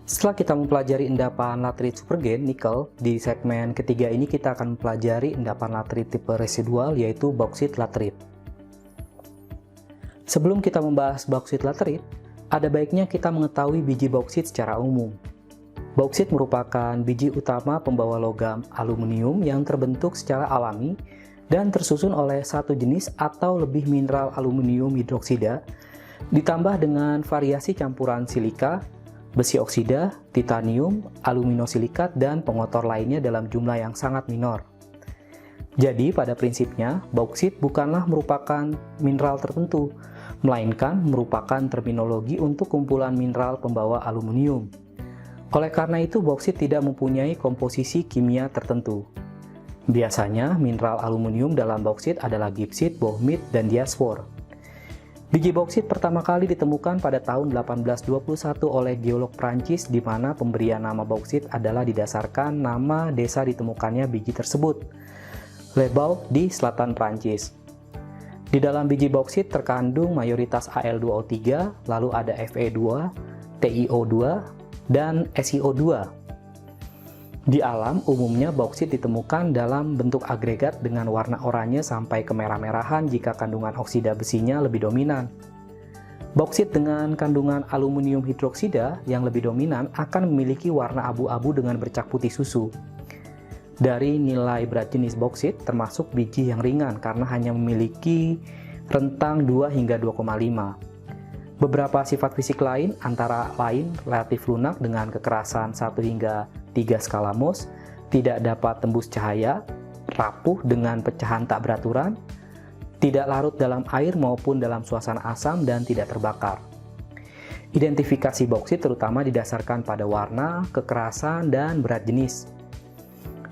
Setelah kita mempelajari endapan latrit supergen nikel, di segmen ketiga ini kita akan mempelajari endapan latrit tipe residual yaitu bauksit latrit. Sebelum kita membahas bauksit latrit, ada baiknya kita mengetahui biji bauksit secara umum. Bauksit merupakan biji utama pembawa logam aluminium yang terbentuk secara alami dan tersusun oleh satu jenis atau lebih mineral aluminium hidroksida, ditambah dengan variasi campuran silika, besi oksida, titanium, aluminosilikat, dan pengotor lainnya dalam jumlah yang sangat minor. Jadi, pada prinsipnya, bauksit bukanlah merupakan mineral tertentu, melainkan merupakan terminologi untuk kumpulan mineral pembawa aluminium. Oleh karena itu, bauksit tidak mempunyai komposisi kimia tertentu. Biasanya, mineral aluminium dalam bauksit adalah gipsit, bohmit, dan diasfor. Biji bauksit pertama kali ditemukan pada tahun 1821 oleh geolog Prancis, di mana pemberian nama bauksit adalah didasarkan nama desa ditemukannya biji tersebut, Les Baux di selatan Prancis. Di dalam biji bauksit terkandung mayoritas Al2O3, lalu ada Fe2, TiO2, dan SiO2. Di alam, umumnya bauksit ditemukan dalam bentuk agregat dengan warna oranye sampai kemerah-merahan jika kandungan oksida besinya lebih dominan. Bauksit dengan kandungan aluminium hidroksida yang lebih dominan akan memiliki warna abu-abu dengan bercak putih susu. Dari nilai berat jenis bauksit, termasuk biji yang ringan karena hanya memiliki rentang 2 hingga 2,5. Beberapa sifat fisik lain antara lain relatif lunak dengan kekerasan 1 hingga 3 skala Mohs, tidak dapat tembus cahaya, rapuh dengan pecahan tak beraturan, tidak larut dalam air maupun dalam suasana asam, dan tidak terbakar. Identifikasi bauksit terutama didasarkan pada warna, kekerasan, dan berat jenis.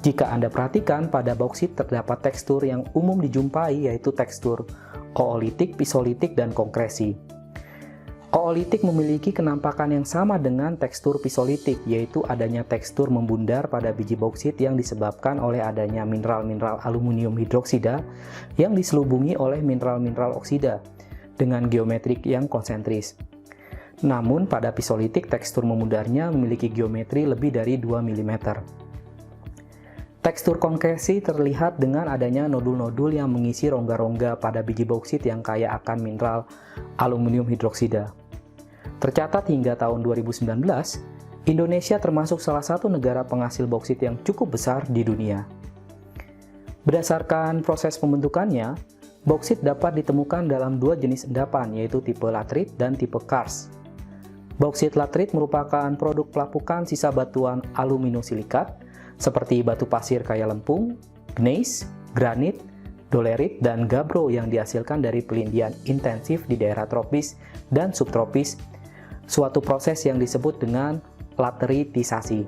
Jika Anda perhatikan, pada bauksit terdapat tekstur yang umum dijumpai, yaitu tekstur oolitik, pisolitik, dan konkresi. Oolitik memiliki kenampakan yang sama dengan tekstur pisolitik, yaitu adanya tekstur membundar pada biji bauksit yang disebabkan oleh adanya mineral-mineral aluminium hidroksida yang diselubungi oleh mineral-mineral oksida dengan geometrik yang konsentris. Namun pada pisolitik tekstur memundarnya memiliki geometri lebih dari 2 mm. Tekstur konkresi terlihat dengan adanya nodul-nodul yang mengisi rongga-rongga pada biji bauksit yang kaya akan mineral aluminium hidroksida. Tercatat hingga tahun 2019, Indonesia termasuk salah satu negara penghasil bauksit yang cukup besar di dunia. Berdasarkan proses pembentukannya, bauksit dapat ditemukan dalam 2 jenis endapan, yaitu tipe latrit dan tipe karst. Bauksit latrit merupakan produk pelapukan sisa batuan aluminosilikat, seperti batu pasir kaya lempung, gneiss, granit, dolerit, dan gabbro yang dihasilkan dari pelindian intensif di daerah tropis dan subtropis, suatu proses yang disebut dengan lateritisasi.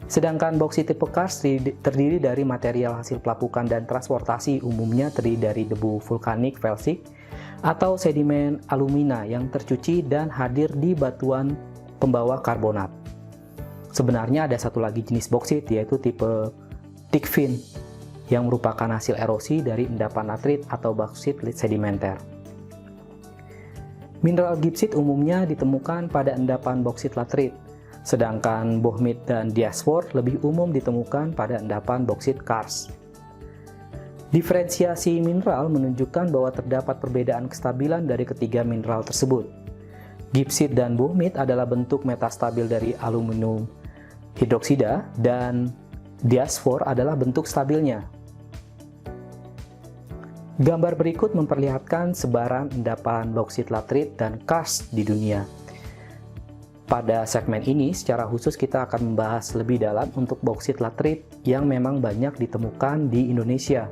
Sedangkan bauksit tipe karst terdiri dari material hasil pelapukan dan transportasi, umumnya terdiri dari debu vulkanik felsik atau sedimen alumina yang tercuci dan hadir di batuan pembawa karbonat. Sebenarnya ada satu lagi jenis bauksit, yaitu tipe thikfin, yang merupakan hasil erosi dari endapan latrit atau bauksit sedimenter. Mineral gipsit umumnya ditemukan pada endapan bauksit latrit, sedangkan bohmit dan diasfor lebih umum ditemukan pada endapan bauksit karst. Diferensiasi mineral menunjukkan bahwa terdapat perbedaan kestabilan dari ketiga mineral tersebut. Gipsit dan bohmit adalah bentuk metastabil dari aluminium hidroksida, dan diasfor adalah bentuk stabilnya. Gambar berikut memperlihatkan sebaran endapan bauksit latrit dan karst di dunia. Pada segmen ini, secara khusus kita akan membahas lebih dalam untuk bauksit latrit yang memang banyak ditemukan di Indonesia,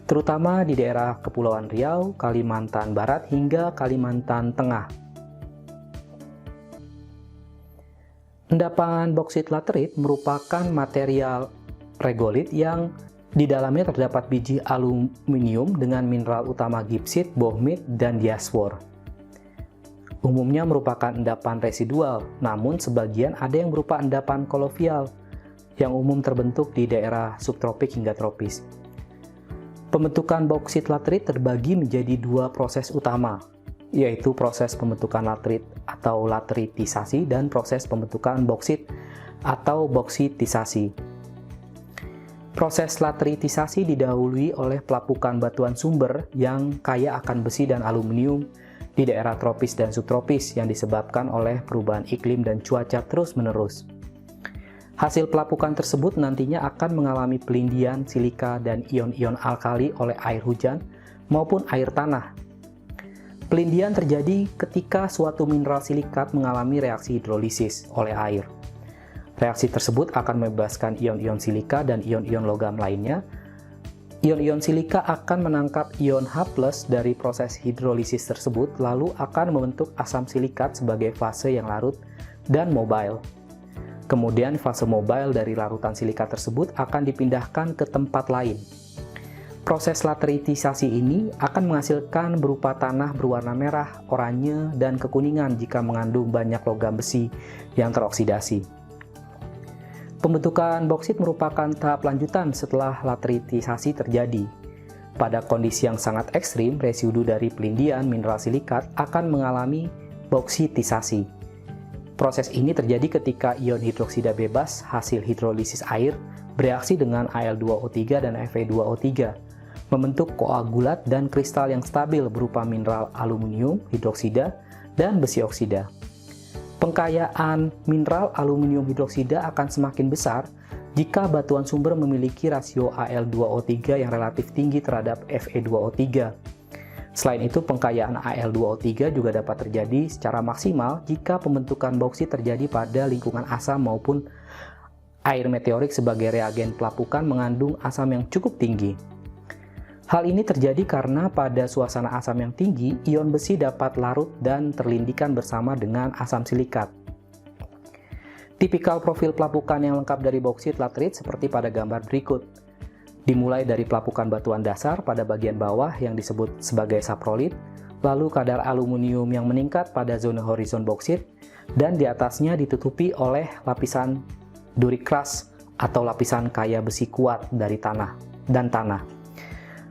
terutama di daerah Kepulauan Riau, Kalimantan Barat, hingga Kalimantan Tengah. Endapan bauksit latrit merupakan material regolit yang di dalamnya terdapat biji aluminium dengan mineral utama gipsit, bohmit, dan diasfor. Umumnya merupakan endapan residual, namun sebagian ada yang berupa endapan kolovial yang umum terbentuk di daerah subtropik hingga tropis. Pembentukan bauksit latrit terbagi menjadi 2 proses utama, yaitu proses pembentukan latrit atau lateritisasi dan proses pembentukan boksit atau boksitisasi. Proses lateritisasi didahului oleh pelapukan batuan sumber yang kaya akan besi dan aluminium di daerah tropis dan subtropis yang disebabkan oleh perubahan iklim dan cuaca terus-menerus. Hasil pelapukan tersebut nantinya akan mengalami pelindian silika dan ion-ion alkali oleh air hujan maupun air tanah. Pelindian terjadi ketika suatu mineral silikat mengalami reaksi hidrolisis oleh air. Reaksi tersebut akan membebaskan ion-ion silika dan ion-ion logam lainnya. Ion-ion silika akan menangkap ion H+ dari proses hidrolisis tersebut, lalu akan membentuk asam silikat sebagai fase yang larut dan mobile. Kemudian fase mobile dari larutan silika tersebut akan dipindahkan ke tempat lain. Proses lateritisasi ini akan menghasilkan berupa tanah berwarna merah, oranye, dan kekuningan jika mengandung banyak logam besi yang teroksidasi. Pembentukan boksit merupakan tahap lanjutan setelah lateritisasi terjadi. Pada kondisi yang sangat ekstrim, residu dari pelindian mineral silikat akan mengalami boksitisasi. Proses ini terjadi ketika ion hidroksida bebas hasil hidrolisis air bereaksi dengan Al2O3 dan Fe2O3, membentuk koagulat dan kristal yang stabil berupa mineral aluminium hidroksida dan besi oksida. Pengkayaan mineral aluminium hidroksida akan semakin besar jika batuan sumber memiliki rasio Al2O3 yang relatif tinggi terhadap Fe2O3. Selain itu, pengkayaan Al2O3 juga dapat terjadi secara maksimal jika pembentukan boksit terjadi pada lingkungan asam maupun air meteorik sebagai reagen pelapukan mengandung asam yang cukup tinggi. Hal ini terjadi karena pada suasana asam yang tinggi, ion besi dapat larut dan terlindikan bersama dengan asam silikat. Tipikal profil pelapukan yang lengkap dari boksit laterit seperti pada gambar berikut. Dimulai dari pelapukan batuan dasar pada bagian bawah yang disebut sebagai saprolit, lalu kadar aluminium yang meningkat pada zona horizon boksit, dan di atasnya ditutupi oleh lapisan duri keras atau lapisan kaya besi kuat dari tanah.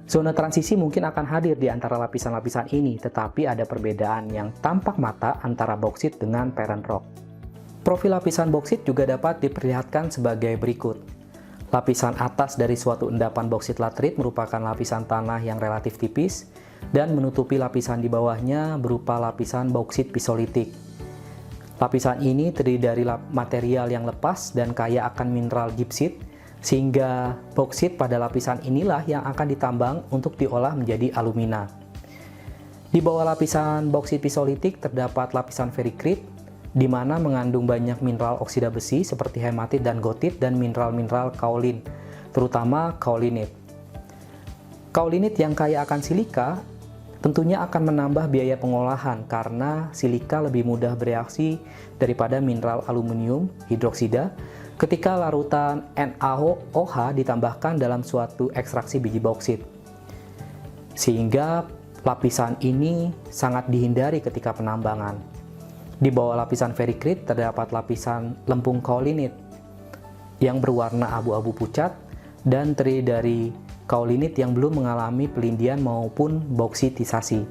Zona transisi mungkin akan hadir di antara lapisan-lapisan ini, tetapi ada perbedaan yang tampak mata antara boksit dengan parent rock. Profil lapisan boksit juga dapat diperlihatkan sebagai berikut. Lapisan atas dari suatu endapan boksit laterit merupakan lapisan tanah yang relatif tipis, dan menutupi lapisan di bawahnya berupa lapisan boksit pisolitik. Lapisan ini terdiri dari material yang lepas dan kaya akan mineral gipsit, sehingga boksit pada lapisan inilah yang akan ditambang untuk diolah menjadi alumina. Di bawah lapisan boksit pisolitik terdapat lapisan ferrikrit, di mana mengandung banyak mineral oksida besi seperti hematit dan gotit dan mineral-mineral kaolin, terutama kaolinit. Kaolinit yang kaya akan silika tentunya akan menambah biaya pengolahan karena silika lebih mudah bereaksi daripada mineral aluminium hidroksida ketika larutan NaOH ditambahkan dalam suatu ekstraksi biji boksit. Sehingga lapisan ini sangat dihindari ketika penambangan. Di bawah lapisan ferrikrit terdapat lapisan lempung kaolinit yang berwarna abu-abu pucat dan terdiri dari kaolinit yang belum mengalami pelindian maupun boksitisasi.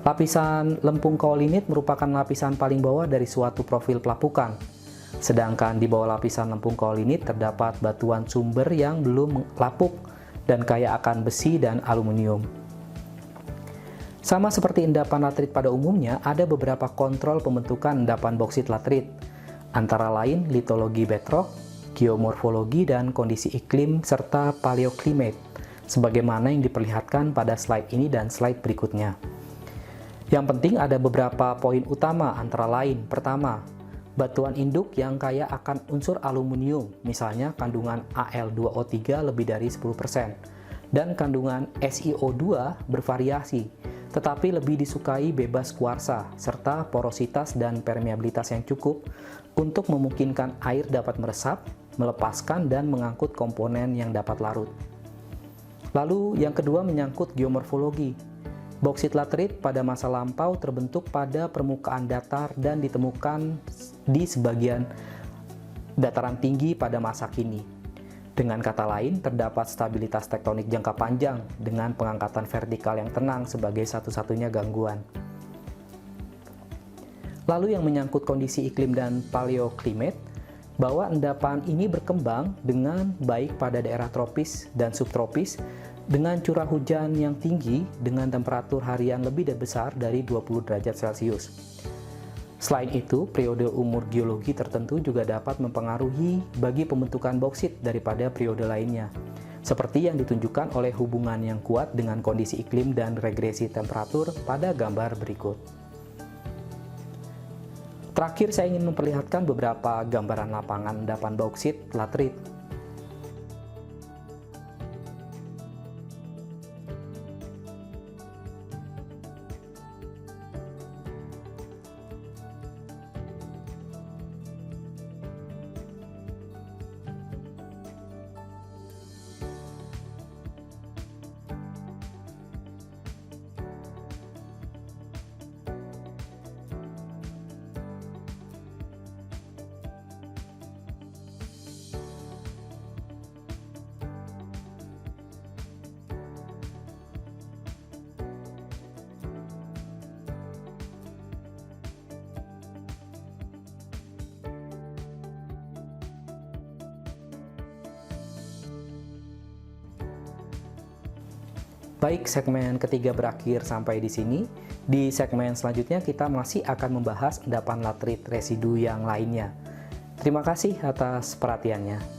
Lapisan lempung kaolinit merupakan lapisan paling bawah dari suatu profil pelapukan. Sedangkan di bawah lapisan lempung kaolinit terdapat batuan sumber yang belum lapuk dan kaya akan besi dan aluminium. Sama seperti endapan laterit pada umumnya, ada beberapa kontrol pembentukan endapan boksit laterit, antara lain litologi bedrock, geomorfologi, dan kondisi iklim serta paleoclimate, sebagaimana yang diperlihatkan pada slide ini dan slide berikutnya. Yang penting ada beberapa poin utama, antara lain, pertama, batuan induk yang kaya akan unsur aluminium, misalnya kandungan Al2O3 lebih dari 10%, dan kandungan SiO2 bervariasi, tetapi lebih disukai bebas kuarsa, serta porositas dan permeabilitas yang cukup untuk memungkinkan air dapat meresap, melepaskan, dan mengangkut komponen yang dapat larut. Lalu yang kedua menyangkut geomorfologi. Boksit laterit pada masa lampau terbentuk pada permukaan datar dan ditemukan di sebagian dataran tinggi pada masa kini. Dengan kata lain, terdapat stabilitas tektonik jangka panjang dengan pengangkatan vertikal yang tenang sebagai satu-satunya gangguan. Lalu yang menyangkut kondisi iklim dan paleoclimate, bahwa endapan ini berkembang dengan baik pada daerah tropis dan subtropis dengan curah hujan yang tinggi dengan temperatur harian lebih dan besar dari 20 derajat Celcius. Selain itu, periode umur geologi tertentu juga dapat mempengaruhi bagi pembentukan bauksit daripada periode lainnya, seperti yang ditunjukkan oleh hubungan yang kuat dengan kondisi iklim dan regresi temperatur pada gambar berikut. Terakhir, saya ingin memperlihatkan beberapa gambaran lapangan endapan bauksit laterit. Baik, segmen ketiga berakhir sampai di sini. Di segmen selanjutnya kita masih akan membahas endapan laterit residu yang lainnya. Terima kasih atas perhatiannya.